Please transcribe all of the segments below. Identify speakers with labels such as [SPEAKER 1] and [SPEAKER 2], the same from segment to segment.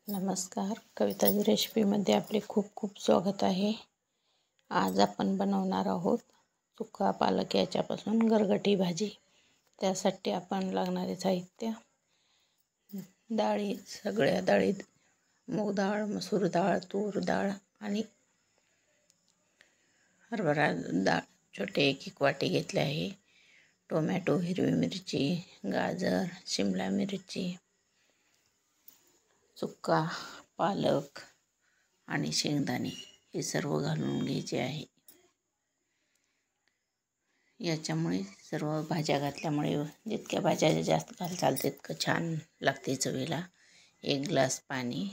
[SPEAKER 1] नमस्कार, कविताजी रेसिपीमध्ये आपले खूप खूप स्वागत आहे. आज आपण बनवणार आहोत सुका पालक याच्यापासून गरगटी भाजी. त्यासाठी आपण लागणारे साहित्य: डाळी, सगळ्या डाळी, मूग डाळ, मसूर डाळ, तूर डाळ आणि हरभरा डाळ छोटे एक वाटी घेतले आहे. टोमॅटो, हिरवी मिरची, गाजर, शिमला मिरची, सुका पालक आणि शेंगदाणे हे सर्व घालून घ्यायचे आहे. याच्यामुळे सर्व भाज्या घातल्यामुळे जितक्या भाज्या जास्त घालताल तितकं छान लागते चवीला. 1 ग्लास पाणी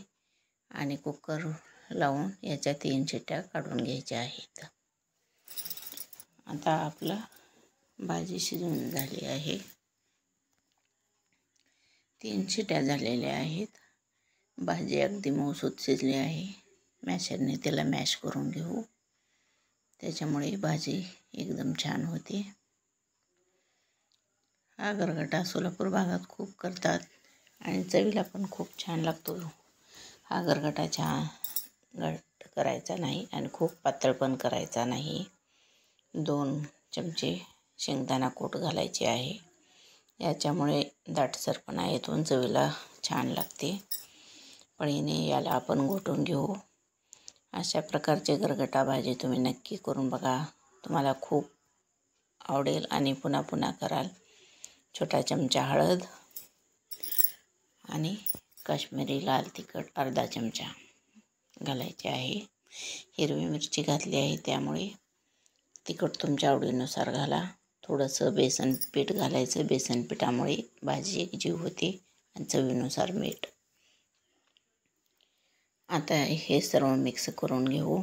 [SPEAKER 1] आणि कुकर लावून याच्या 3 शिट्ट्या काढून घ्यायच्या आहेत. आता आपला भाजी शिजून झाली आहे. 3 शिट्ट्या झालेल्या आहेत. भाजी अगदी मऊसूत शिजली आहे. मॅशरने त्याला मॅश करून घेऊ. त्याच्यामुळे भाजी एकदम छान होते. हा गरगटा सोलापूर भागात खूप करतात आणि चवीला पण खूप छान लागतो. हा गरगटा छान घट्ट करायचा नाही आणि खूप पातळ पण करायचा नाही. 2 चमचे शेंगदाणा कूट घालायचे आहे. याच्यामुळे दाटसरपणा येतो, चवीला छान लागते. पळीने याला आपण घोटून घेऊ. अशा प्रकारचे गरगटा भाजी तुम्ही नक्की करून बघा. तुम्हाला खूप आवडेल आणि पुन्हा पुन्हा कराल. छोटा चमचा हळद आणि काश्मीरी लाल तिखट अर्धा चमचा घालायचे आहे. हिरवी मिरची घातली आहे, त्यामुळे तिखट तुमच्या आवडीनुसार घाला. थोडंसं बेसन पीठ घालायचं. बेसन पिठामुळे भाजी एकजीव होते आणि चवीनुसार मीठ. आता हे सर्व मिक्स करून घेऊ.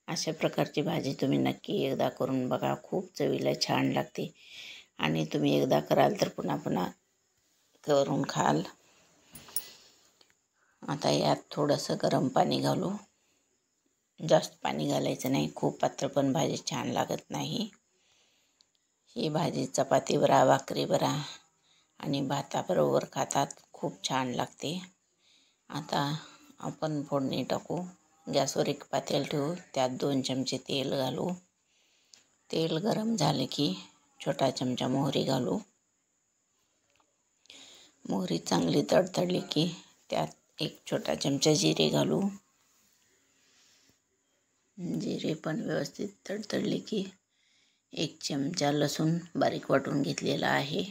[SPEAKER 1] अशा प्रकारची भाजी तुम्ही नक्की एकदा करून बघा. खूप चवीला छान लागते आणि तुम्ही एकदा कराल तर पुन्हा पुन्हा करून खाल. आता यात थोडंसं गरम पाणी घालू. जास्त पाणी घालायचं नाही, खूप पातळ पण भाजी छान लागत नाही. ही भाजी चपातीवर, भाकरीवर आणि भाताबरोबर खातात, खूप छान लागते. आता आपण फोडणी टाकू. गॅसवर एक पातेलं ठेवू. त्यात 2 चमचे तेल घालू. तेल गरम झाले की छोटा चमचा मोहरी घालू. मोहरी चांगली तडतडली की त्यात 1 छोटा चमचा जिरे घालू. जिरे पण व्यवस्थित तडतडले की 1 चमचा लसूण बारीक वाटून घेतलेला आहे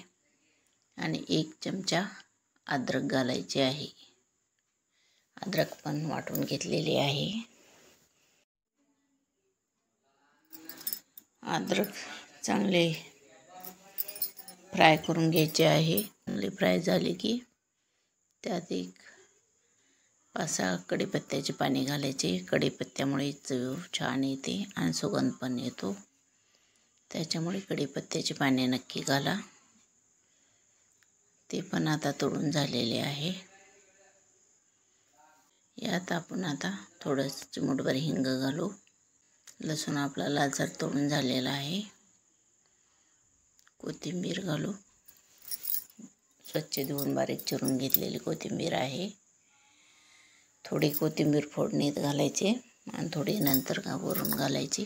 [SPEAKER 1] आणि 1 चमचा अद्रक घालायचे आहे. अद्रक पण वाटून घेतलेले आहे. अद्रक चांगले फ्राय करून घ्यायचे आहे. चांगले फ्राय झाले की त्यात 5-6 कढीपत्त्याची पाने घालायचे. कढीपत्त्यामुळे चव छान येते आणि सुगंध पण येतो. त्याच्यामुळे कढीपत्त्याची पाने नक्की घाला. ते पण आता तळून झालेले आहे. यात आपण आता थोडंसं चिमूटभर हिंग घालू. लसूण आपला लालसर तळून झालेला आहे. कोथिंबीर घालू. स्वच्छ धुवून बारीक चिरून घेतलेली कोथिंबीर आहे. थोडी कोथिंबीर फोडणीत घालायची आणि थोडी नंतर वरून घालायची.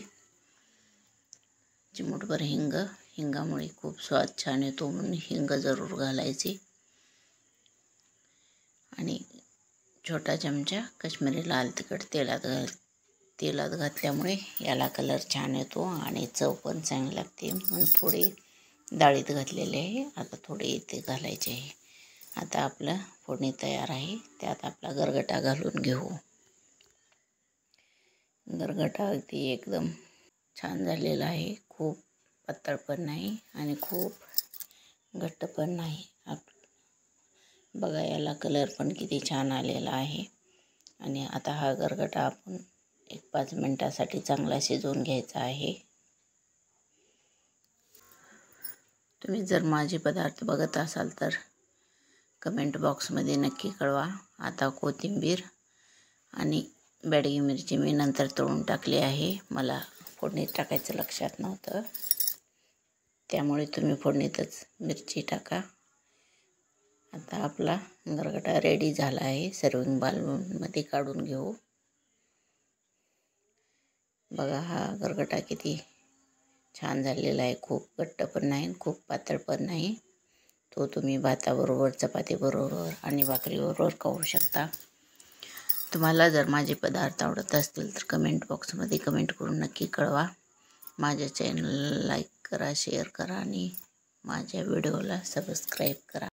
[SPEAKER 1] चिमूटभर हिंग. हिंगामुळे खूप स्वाद छान येतो, म्हणून हिंग जरूर घालायची. आणि छोटा चमचा काश्मीरी लाल तिखट तेलात घातल्यामुळे याला कलर छान येतो आणि चव पण चांगली लागते, म्हणून थोडी डाळीत घातलेले आहे. आता थोडे इथे घालायचे आहे. आता आपलं फोडणी तयार आहे. त्यात आपला गरगटा घालून घेऊ. गरगटा अगदी एकदम छान झालेला आहे. खूप पातळ पण नाही आणि खूप घट्ट पण नाही. बघा, याला कलर पण किती छान आलेला आहे. आणि आता हा गरगटा आपण 1-5 मिनिटासाठी चांगला शिजवून घ्यायचा आहे. तुम्ही जर माझे पदार्थ बघत असाल तर कमेंट बॉक्समध्ये नक्की कळवा. आता कोथिंबीर आणि बेडगी मिरची मी नंतर तळून टाकली आहे. मला फोडणीत टाकायचं लक्षात नव्हतं, त्यामुळे तुम्ही फोडणीतच मिरची टाका. आता आपला गरगटा रेडी झाला आहे. सर्विंग बाउलमध्ये काढून घेऊ. बघा हा गरगटा किती छान झालेला आहे. खूप घट्ट पण नाही, खूप पातळ पण नाही. तो तुम्ही भाताबरोबर, चपातीबरोबर आणि भाकरीबरोबर खाऊ शकता. तुम्हाला जर माझे पदार्थ आवडत असतील तर कमेंट बॉक्समध्ये कमेंट करून नक्की कळवा. माझ्या चॅनलला लाईक करा, शेअर करा आणि माझ्या व्हिडिओला सबस्क्राईब करा.